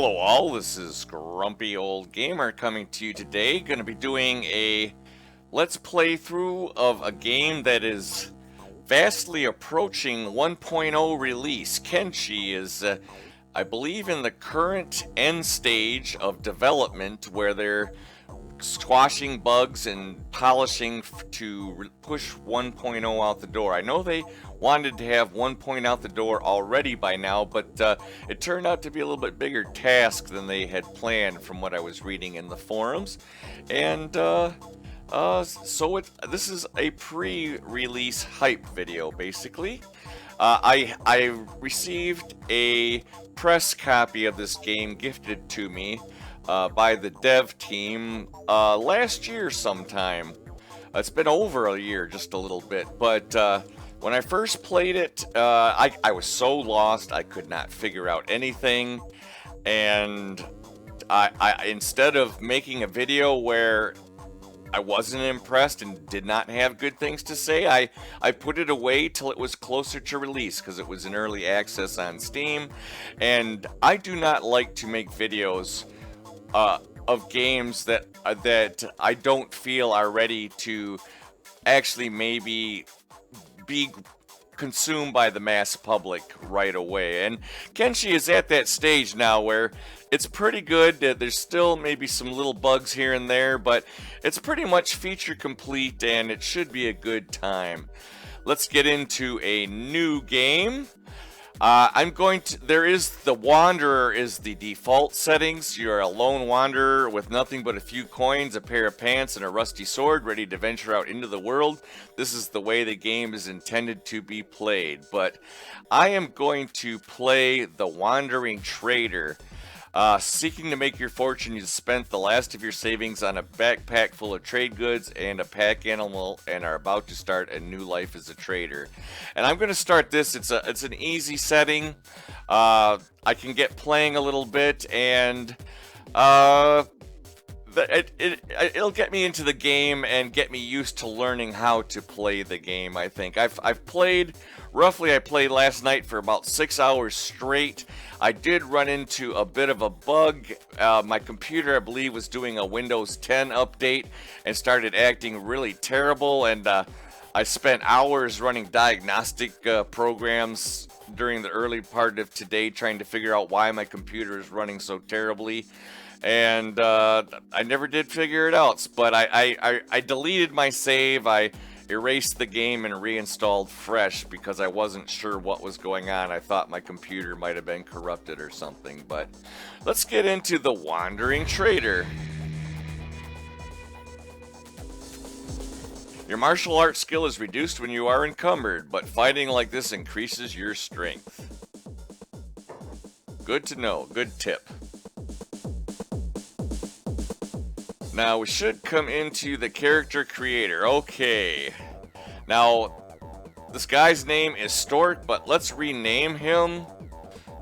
Hello all, this is Grumpy Old Gamer coming to you today. Going to be doing a let's play through of a game that is vastly approaching 1.0 release. Kenshi is, I believe, in the current end stage of development where they're squashing bugs and polishing to push 1.0 out the door. I know they wanted to have 1.0 out the door already by now, but it turned out to be a little bit bigger task than they had planned from what I was reading in the forums. And this is a pre-release hype video, basically. I received a press copy of this game gifted to me by the dev team last year sometime. It's been over a year, just a little bit, but when I first played it, I was so lost, I could not figure out anything, and I instead of making a video where I wasn't impressed and did not have good things to say, I put it away till it was closer to release because it was in early access on Steam, and I do not like to make videos of games that I don't feel are ready to actually maybe be consumed by the mass public right away. And Kenshi is at that stage now where it's pretty good. There's still maybe some little bugs here and there, but it's pretty much feature complete and it should be a good time. Let's get into a new game. There is the Wanderer is the default settings. You're a lone wanderer with nothing but a few coins, a pair of pants, and a rusty sword, ready to venture out into the world. This is the way the game is intended to be played. But I am going to play the Wandering Trader. Seeking to make your fortune, you spent the last of your savings on a backpack full of trade goods and a pack animal and are about to start a new life as a trader. And I'm going to start this. It's an easy setting. I can get playing a little bit, and it'll get me into the game and get me used to learning how to play the game, I think. I've played, roughly I played last night for about 6 hours straight. I did run into a bit of a bug. My computer, I believe, was doing a Windows 10 update and started acting really terrible, and I spent hours running diagnostic programs during the early part of today trying to figure out why my computer is running so terribly. And I never did figure it out, but I deleted my save, I erased the game and reinstalled fresh because I wasn't sure what was going on. I thought my computer might have been corrupted or something, but let's get into the Wandering Trader. Your martial arts skill is reduced when you are encumbered, but fighting like this increases your strength. Good to know, good tip. Now we should come into the character creator. Okay. Now, this guy's name is Stork, but let's rename him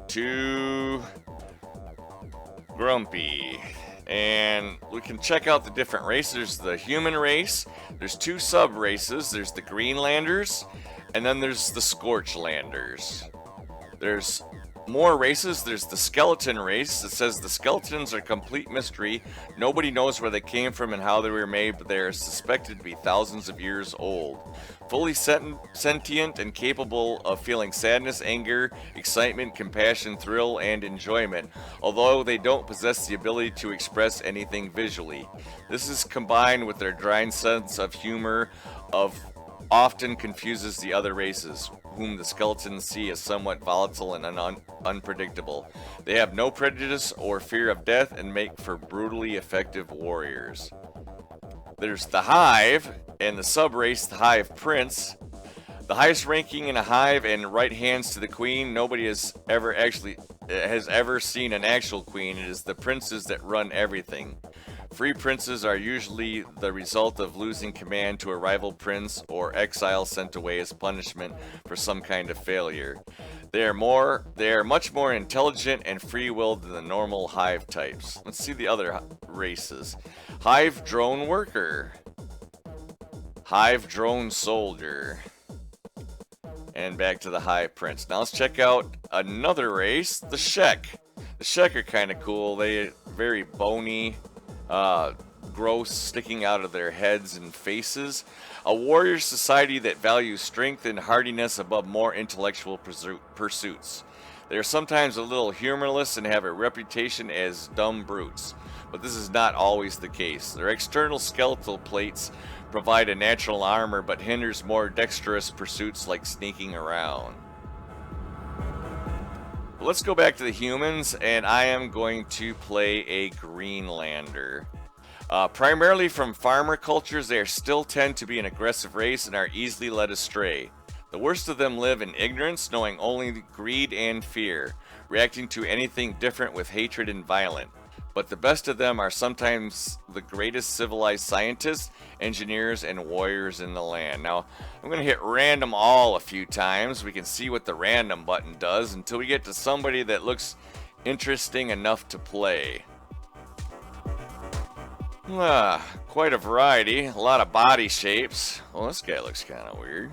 to Grumpy. And we can check out the different races. There's the human race. There's two sub races. There's the Greenlanders, and then there's the Scorchlanders. There's more races. There's the skeleton race. It says the skeletons are a complete mystery. Nobody knows where they came from and how they were made, but they are suspected to be thousands of years old. Fully sentient and capable of feeling sadness, anger, excitement, compassion, thrill, and enjoyment, although they don't possess the ability to express anything visually. This is combined with their dry sense of humor often confuses the other races, whom the skeletons see as somewhat volatile and unpredictable. They have no prejudice or fear of death and make for brutally effective warriors. There's the Hive and the sub-race, the Hive Prince. The highest ranking in a hive and right hands to the queen. Nobody has ever seen an actual queen. It is the princes that run everything. Free princes are usually the result of losing command to a rival prince or exile sent away as punishment for some kind of failure. They are much more intelligent and free-willed than the normal hive types. Let's see the other races. Hive drone worker. Hive drone soldier. And back to the Hive Prince. Now let's check out another race, the Shek. The Shek are kind of cool. They very bony, gross, sticking out of their heads and faces. A warrior society that values strength and hardiness above more intellectual pursuits. They are sometimes a little humorless and have a reputation as dumb brutes, but this is not always the case. Their external skeletal plates provide a natural armor, but hinders more dexterous pursuits like sneaking around. Let's go back to the humans, and I am going to play a Greenlander. Primarily from farmer cultures, they still tend to be an aggressive race and are easily led astray. The worst of them live in ignorance, knowing only greed and fear, reacting to anything different with hatred and violence. But the best of them are sometimes the greatest civilized scientists, engineers, and warriors in the land. Now, I'm going to hit random all a few times. We can see what the random button does until we get to somebody that looks interesting enough to play. Quite a variety. A lot of body shapes. Well, this guy looks kind of weird.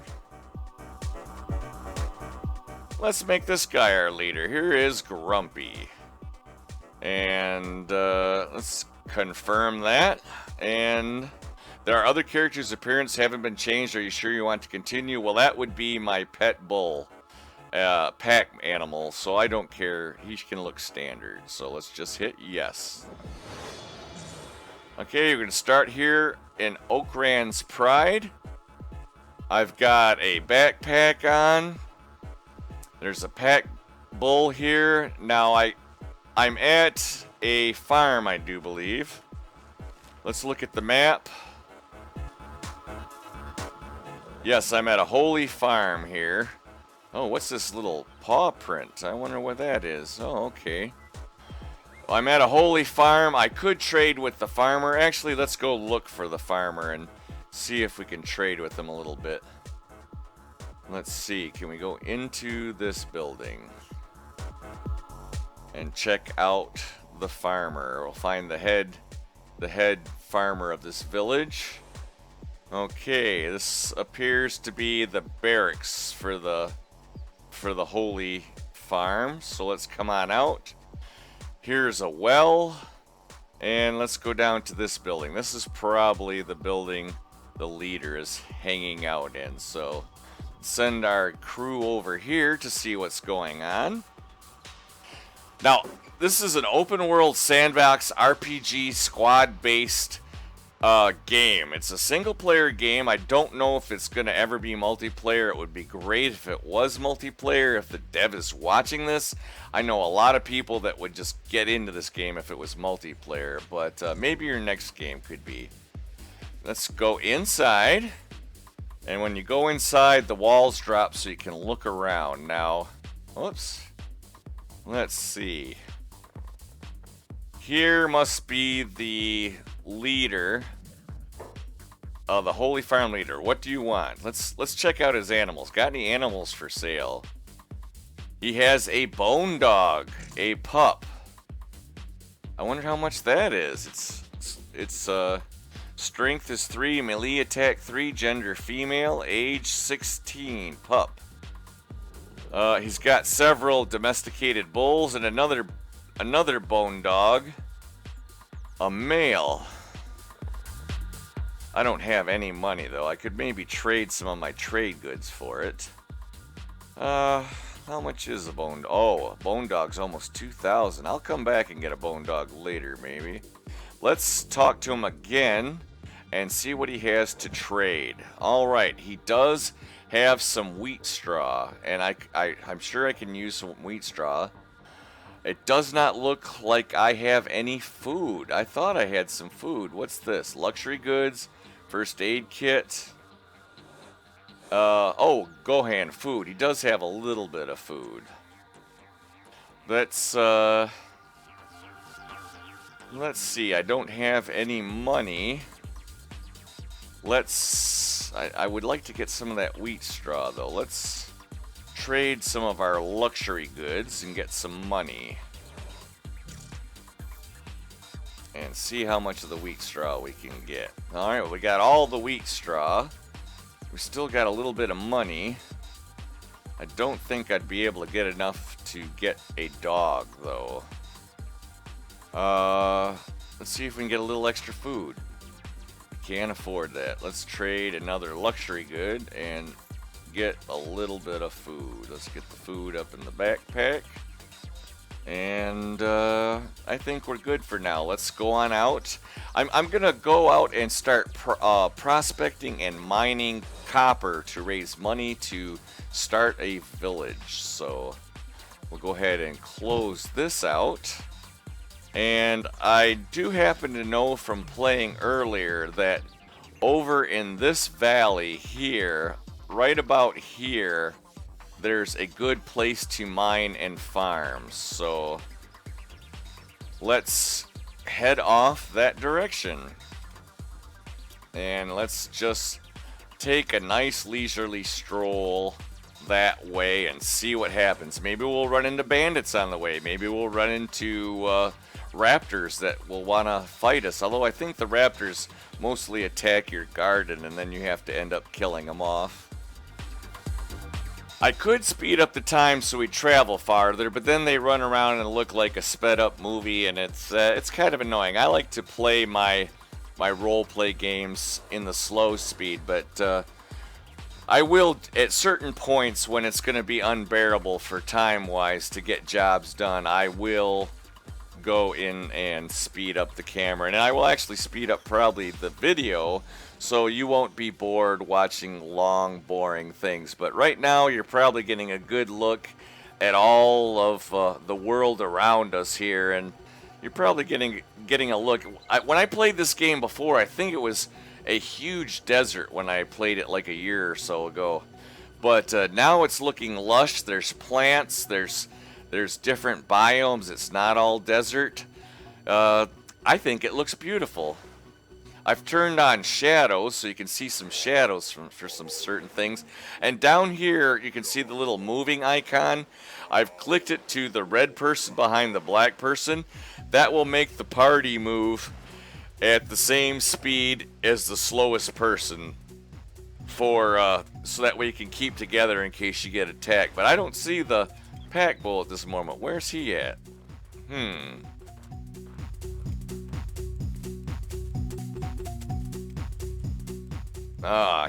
Let's make this guy our leader. Here is Grumpy. And let's confirm that. And there are other characters' appearance haven't been changed. Are you sure you want to continue? Well, that would be my pet bull, pack animal. So I don't care. He can look standard. So let's just hit yes. Okay, you're going to start here in Oakran's Pride. I've got a backpack on. There's a pack bull here. Now I'm at a farm, I do believe. Let's look at the map. Yes, I'm at a holy farm here. Oh, what's this little paw print? I wonder what that is. Oh, okay. Well, I'm at a holy farm. I could trade with the farmer. Actually, let's go look for the farmer and see if we can trade with him a little bit. Let's see. Can we go into this building and check out the farmer? We'll find the head farmer of this village. Okay, this appears to be the barracks for the holy farm. So let's come on out. Here's a well, and let's go down to this building. This is probably the building the leader is hanging out in. So send our crew over here to see what's going on. Now, this is an open world sandbox RPG squad based game. It's a single player game. I don't know if it's going to ever be multiplayer. It would be great if it was multiplayer. If the dev is watching this, I know a lot of people that would just get into this game if it was multiplayer, but maybe your next game could be. Let's go inside, and when you go inside, the walls drop so you can look around. Now, whoops, let's see. Here must be the leader, the holy farm leader. What do you want? Let's check out his animals. Got any animals for sale? He has a bone dog, a pup. I wonder how much that is. It's strength is 3, melee attack 3, gender female, age 16, pup. He's got several domesticated bulls and another bone dog, a male. I don't have any money though. I could maybe trade some of my trade goods for it. How much is a bone? Oh, a bone dog's almost 2,000. I'll come back and get a bone dog later maybe. Let's talk to him again and see what he has to trade. All right, he does have some wheat straw, and I'm sure I can use some wheat straw. It does not look like I have any food. I thought I had some food. What's this? Luxury goods, first aid kit. Oh, Gohan, food. He does have a little bit of food. Let's see. I don't have any money. I would like to get some of that wheat straw, though. Let's trade some of our luxury goods and get some money. And see how much of the wheat straw we can get. Alright, well, we got all the wheat straw. We still got a little bit of money. I don't think I'd be able to get enough to get a dog, though. Let's see if we can get a little extra food. Can't afford that. Let's trade another luxury good and get a little bit of food. Let's get the food up in the backpack. And I think we're good for now. Let's go on out. I'm gonna go out and start prospecting and mining copper to raise money to start a village. So we'll go ahead and close this out. And I do happen to know from playing earlier that over in this valley here, right about here, there's a good place to mine and farm. So let's head off that direction. And let's just take a nice leisurely stroll that way and see what happens. Maybe we'll run into bandits on the way. Maybe we'll run into raptors that will want to fight us. Although I think the raptors mostly attack your garden and then you have to end up killing them off. I could speed up the time so we travel farther, but then they run around and look like a sped up movie, and it's kind of annoying. I like to play my role play games in the slow speed, but I will at certain points when it's going to be unbearable for time wise to get jobs done. I will go in and speed up the camera, and I will actually speed up probably the video so you won't be bored watching long boring things. But right now you're probably getting a good look at all of the world around us here, and you're probably getting a look. When I played this game before, I think it was a huge desert when I played it like a year or so ago, but now it's looking lush. There's plants, there's different biomes. It's not all desert. I think it looks beautiful. I've turned on shadows so you can see some shadows for some certain things. And down here you can see the little moving icon. I've clicked it to the red person behind the black person. That will make the party move at the same speed as the slowest person so that way you can keep together in case you get attacked. But I don't see the pack bull at this moment. Where's he at?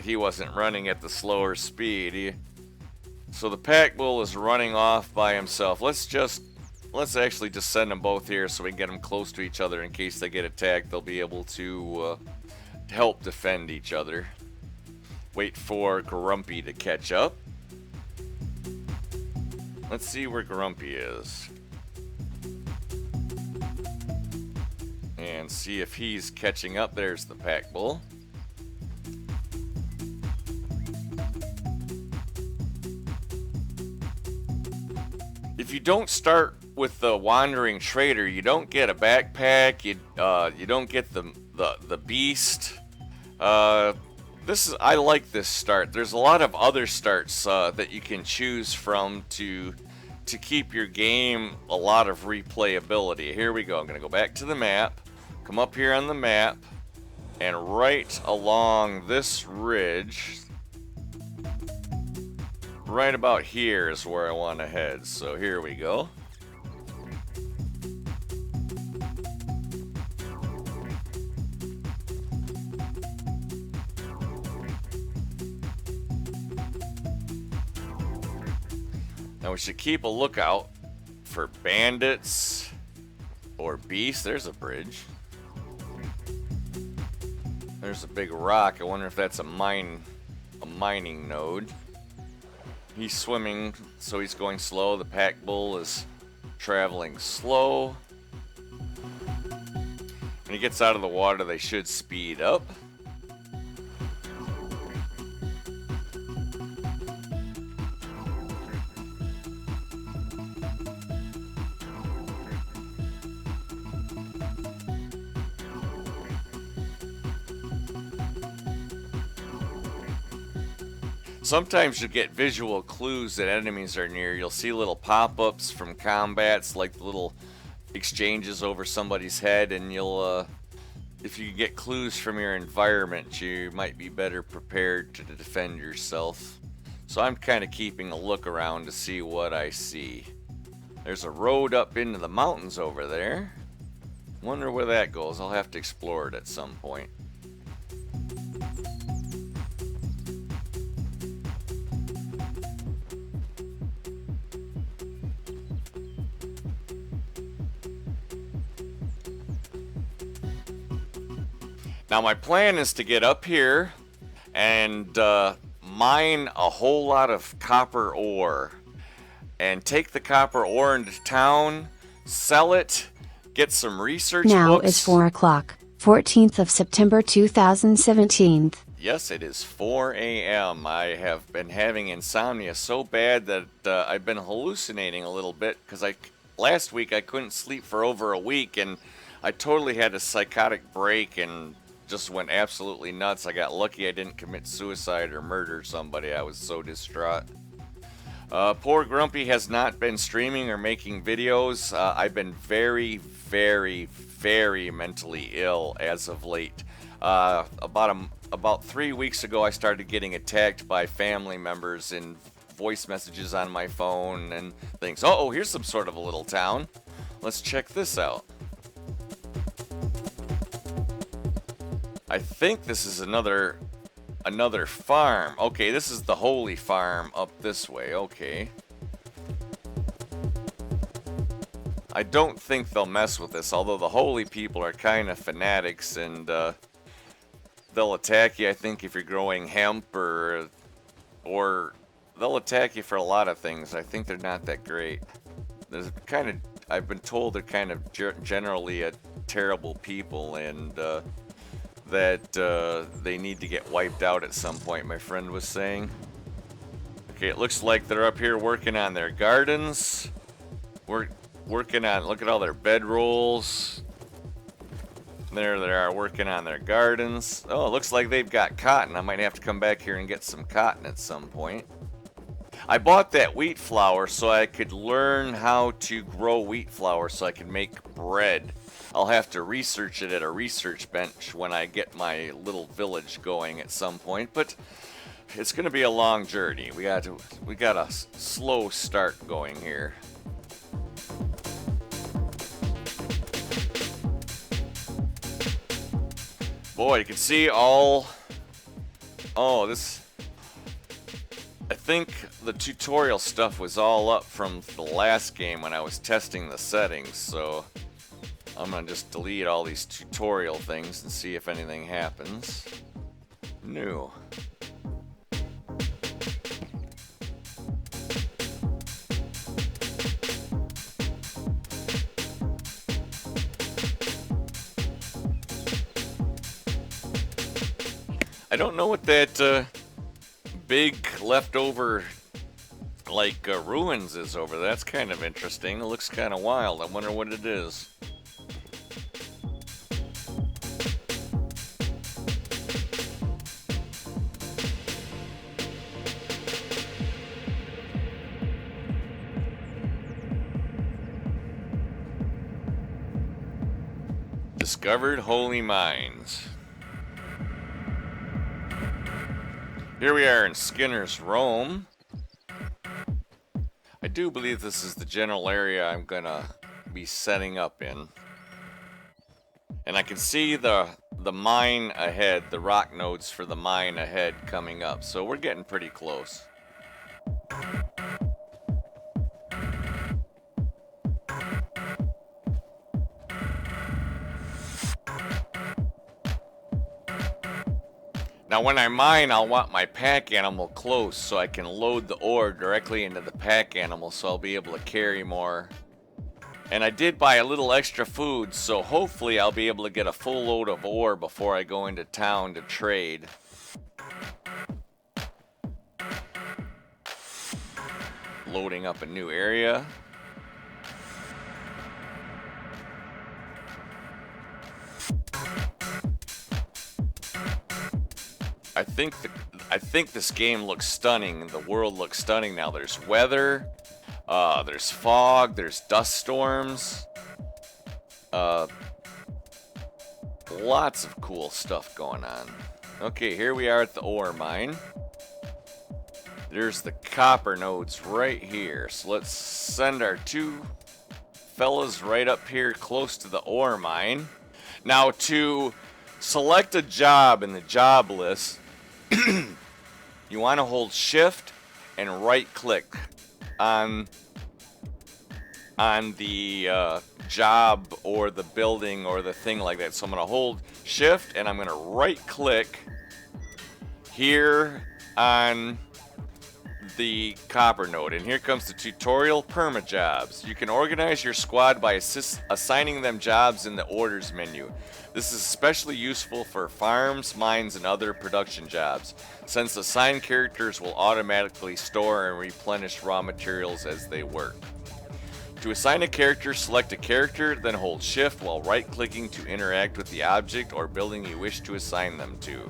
He wasn't running at the slower speed. So the pack bull is running off by himself. Let's actually just send them both here so we can get them close to each other in case they get attacked. They'll be able to help defend each other. Wait for Grumpy to catch up. Let's see where Grumpy is. And see if he's catching up. There's the pack bull. If you don't start with the wandering trader, you don't get a backpack. You don't get the beast. I like this start. There's a lot of other starts that you can choose from to keep your game a lot of replayability. Here we go. I'm gonna go back to the map. Come up here on the map, and right along this ridge. Right about here is where I want to head, so here we go. Now we should keep a lookout for bandits or beasts. There's a bridge. There's a big rock. I wonder if that's a mining node. He's swimming, so he's going slow. The pack bull is traveling slow. When he gets out of the water, they should speed up. Sometimes you'll get visual clues that enemies are near. You'll see little pop-ups from combats, like little exchanges over somebody's head, and you'll, if you get clues from your environment, you might be better prepared to defend yourself. So I'm kind of keeping a look around to see what I see. There's a road up into the mountains over there. Wonder where that goes. I'll have to explore it at some point. Now my plan is to get up here and mine a whole lot of copper ore and take the copper ore into town, sell it, get some research Now books. is 4 o'clock, 14th of September 2017. Yes, it is 4 a.m. I have been having insomnia so bad that I've been hallucinating a little bit because last week I couldn't sleep for over a week and I totally had a psychotic break and just went absolutely nuts. I got lucky I didn't commit suicide or murder somebody. I was so distraught. Poor Grumpy has not been streaming or making videos. I've been very, very, very mentally ill as of late. About 3 weeks ago, I started getting attacked by family members in voice messages on my phone and things. Oh, here's some sort of a little town. Let's check this out. I think this is another farm. Okay, this is the Holy Farm up this way. Okay. I don't think they'll mess with this, although the Holy people are kind of fanatics and they'll attack you, I think, if you're growing hemp or they'll attack you for a lot of things. I think they're not that great. I've been told they're kind of generally a terrible people and that they need to get wiped out at some point, my friend was saying. Okay, it looks like they're up here working on their gardens. We're working on, look at all their bedrolls. There they are working on their gardens. Oh, it looks like they've got cotton. I might have to come back here and get some cotton at some point. I bought that wheat flour so I could learn how to grow wheat flour so I could make bread. I'll have to research it at a research bench when I get my little village going at some point, but it's going to be a long journey. We got a slow start going here. Boy, you can see all... Oh, this... I think the tutorial stuff was all up from the last game when I was testing the settings, so I'm gonna just delete all these tutorial things and see if anything happens. New. I don't know what that big leftover like ruins is over there. That's kind of interesting. It looks kind of wild. I wonder what it is. Discovered holy mines. Here we are in Skinner's Rome. I do believe this is the general area I'm gonna be setting up in. And I can see the mine ahead, the rock nodes for the mine ahead coming up. So we're getting pretty close. Now when I mine, I'll want my pack animal close so I can load the ore directly into the pack animal so I'll be able to carry more. And I did buy a little extra food, so hopefully I'll be able to get a full load of ore before I go into town to trade. Loading up a new area. I think this game looks stunning. The world looks stunning now. There's weather, there's fog, there's dust storms, lots of cool stuff going on. Okay, here we are at the ore mine. There's the copper nodes right here. So let's send our two fellas right up here close to the ore mine. Now, to select a job in the job list, you want to hold shift and right click on the job or the building or the thing like that. So I'm going to hold shift and I'm going to right click here on the copper node, and here comes the tutorial perma jobs. You can organize your squad by assigning them jobs in the orders menu. This is especially useful for farms, mines, and other production jobs, since assigned characters will automatically store and replenish raw materials as they work. To assign a character, select a character, then hold shift while right clicking to interact with the object or building you wish to assign them to.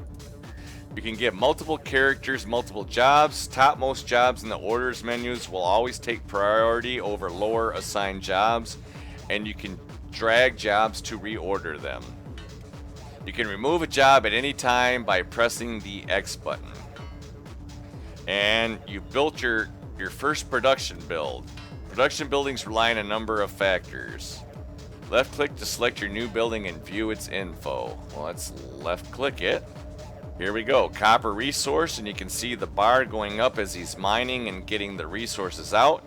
You can give multiple characters multiple jobs. Topmost jobs in the orders menus will always take priority over lower assigned jobs, and you can drag jobs to reorder them. You can remove a job at any time by pressing the X button. And you've built your first production build. Production buildings rely on a number of factors. Left click to select your new building and view its info. Well, let's left click it. Here we go, copper resource, and you can see the bar going up as he's mining and getting the resources out.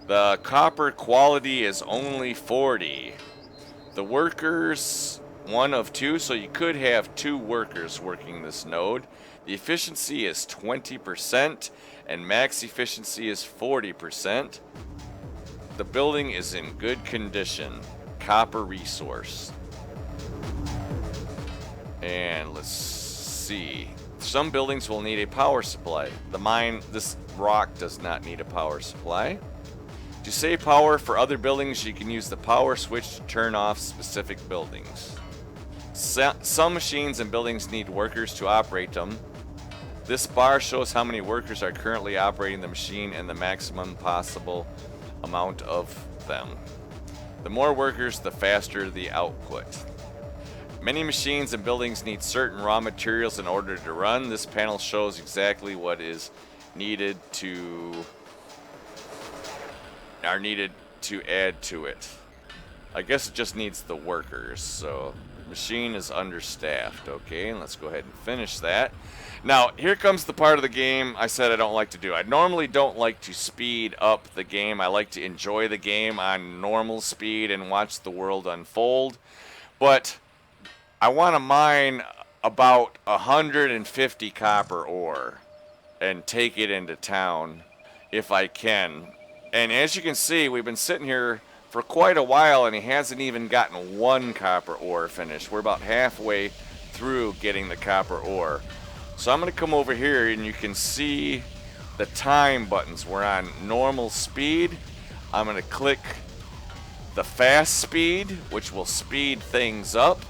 The copper quality is only 40. The workers, 1 of 2, so you could have 2 workers working this node. The efficiency is 20% and max efficiency is 40%. The building is in good condition. Copper resource. And let's see. Some buildings will need a power supply. The mine, this rock does not need a power supply. To save power for other buildings, you can use the power switch to turn off specific buildings. Some machines and buildings need workers to operate them. This bar shows how many workers are currently operating the machine and the maximum possible amount of them. The more workers, the faster the output. Many machines and buildings need certain raw materials in order to run. This panel shows exactly what is needed to add to it. I guess it just needs the workers. So machine is understaffed. Okay, and let's go ahead and finish that. Now, here comes the part of the game I said I don't like to do. I normally don't like to speed up the game. I like to enjoy the game on normal speed and watch the world unfold. But I want to mine about 150 copper ore and take it into town if I can. And as you can see, we've been sitting here for quite a while and he hasn't even gotten 1 copper ore finished. We're about halfway through getting the copper ore. So I'm going to come over here and you can see the time buttons. We're on normal speed. I'm going to click the fast speed, which will speed things up.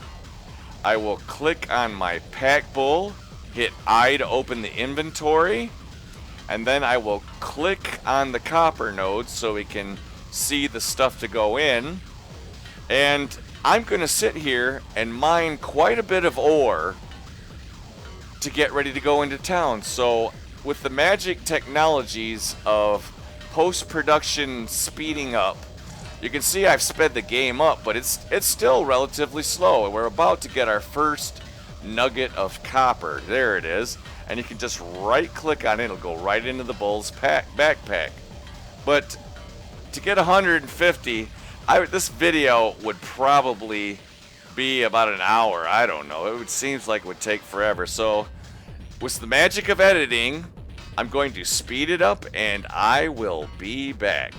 I will click on my pack bull, hit I to open the inventory, and then I will click on the copper node so we can see the stuff to go in. And I'm going to sit here and mine quite a bit of ore to get ready to go into town. So with the magic technologies of post-production speeding up, you can see I've sped the game up, but it's still relatively slow. We're about to get our first nugget of copper. There it is. And you can just right click on it. It'll go right into the bull's backpack. But to get 150, this video would probably be about an hour. I don't know. It seems like it would take forever. So with the magic of editing, I'm going to speed it up and I will be back.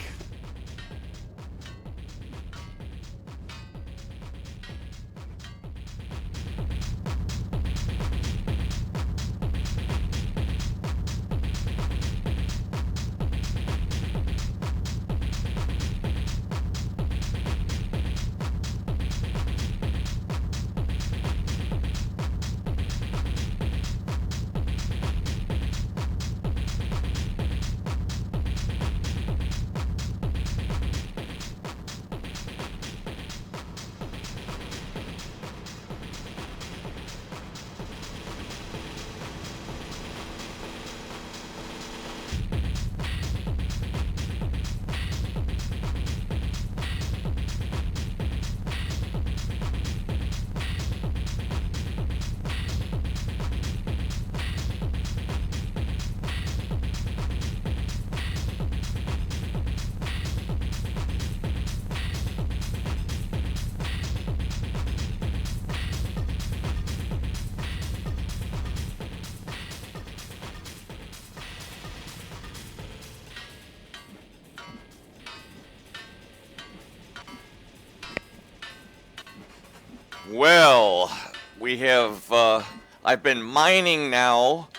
Well, we have, I've been mining now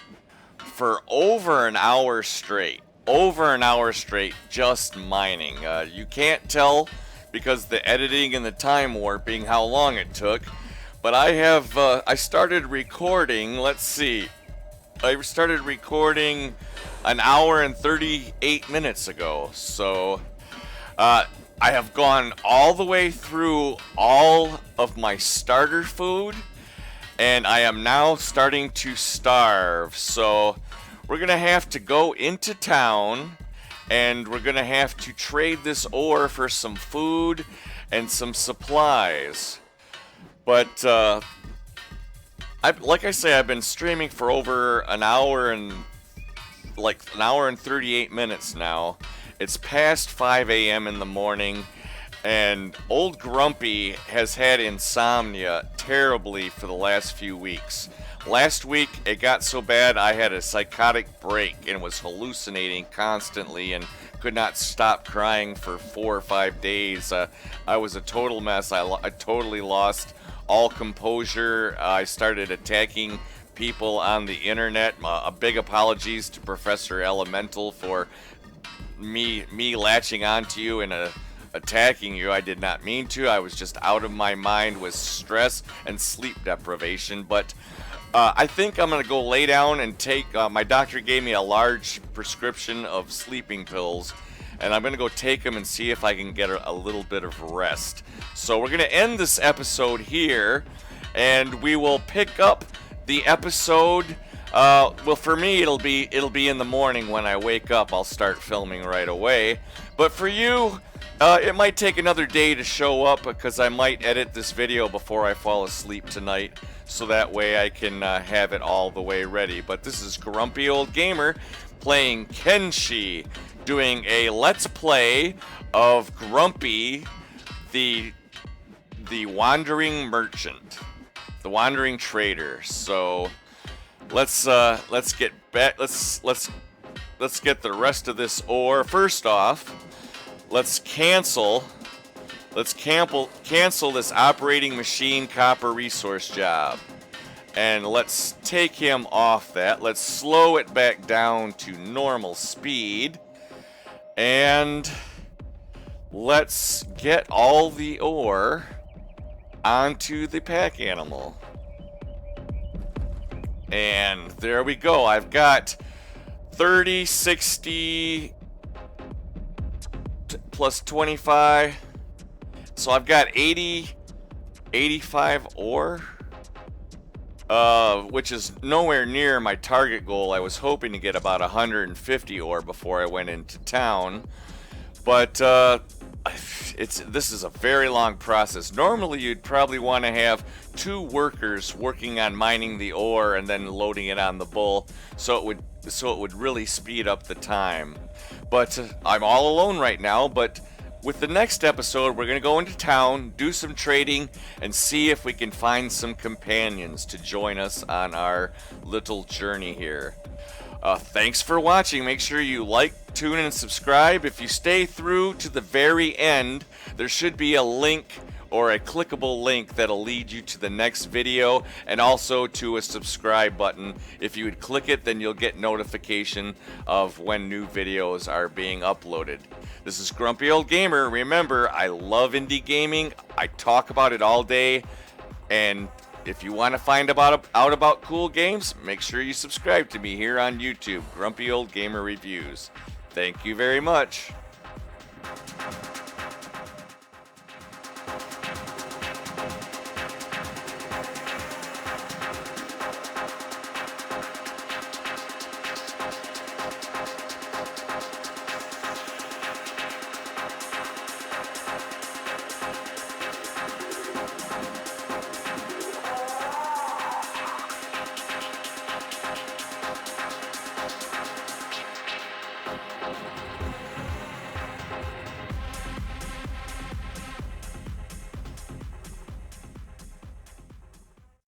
for over an hour straight. Over an hour straight, just mining. You can't tell because the editing and the time warping how long it took. But I have, I started recording, let's see. I started recording an hour and 38 minutes ago. So, I have gone all the way through all of my starter food, and I am now starting to starve. So we're gonna have to go into town, and we're gonna have to trade this ore for some food and some supplies. But like I say, I've been streaming for over an hour and 38 minutes now. It's past 5 a.m. in the morning, and old Grumpy has had insomnia terribly for the last few weeks. Last week, it got so bad I had a psychotic break and was hallucinating constantly and could not stop crying for 4 or 5 days. I was a total mess. I totally lost all composure. I started attacking people on the internet. A big apologies to Professor Elemental for me latching onto you and attacking you. I did not mean to. I was just out of my mind with stress and sleep deprivation. But I think I'm gonna go lay down and take. My doctor gave me a large prescription of sleeping pills, and I'm gonna go take them and see if I can get a little bit of rest. So we're gonna end this episode here, and we will pick up the episode. Well, for me, it'll be in the morning when I wake up. I'll start filming right away. But for you, it might take another day to show up because I might edit this video before I fall asleep tonight, so that way I can have it all the way ready. But this is Grumpy Old Gamer playing Kenshi, doing a Let's Play of Grumpy, the Wandering Merchant, the Wandering Trader. So let's get back. Let's get the rest of this ore. First off, let's cancel this operating machine copper resource job, and let's take him off that. Let's slow it back down to normal speed, and let's get all the ore onto the pack animal. And there we go. I've got 30, 60 plus 25. So I've got 85 ore, which is nowhere near my target goal. I was hoping to get about 150 ore before I went into town. But this is a very long process. Normally you'd probably want to have 2 workers working on mining the ore and then loading it on the bull, so it would really speed up the time. But I'm all alone right now. But with the next episode, we're gonna go into town, do some trading, and see if we can find some companions to join us on our little journey here. Thanks for watching. Make sure you like, tune in, and subscribe. If you stay through to the very end, there should be a link or a clickable link that'll lead you to the next video, and also to a subscribe button. If you would click it, then you'll get notification of when new videos are being uploaded. This is Grumpy Old Gamer. Remember, I love indie gaming. I talk about it all day, and if you want to find out about cool games, make sure you subscribe to me here on YouTube, Grumpy Old Gamer Reviews. Thank you very much.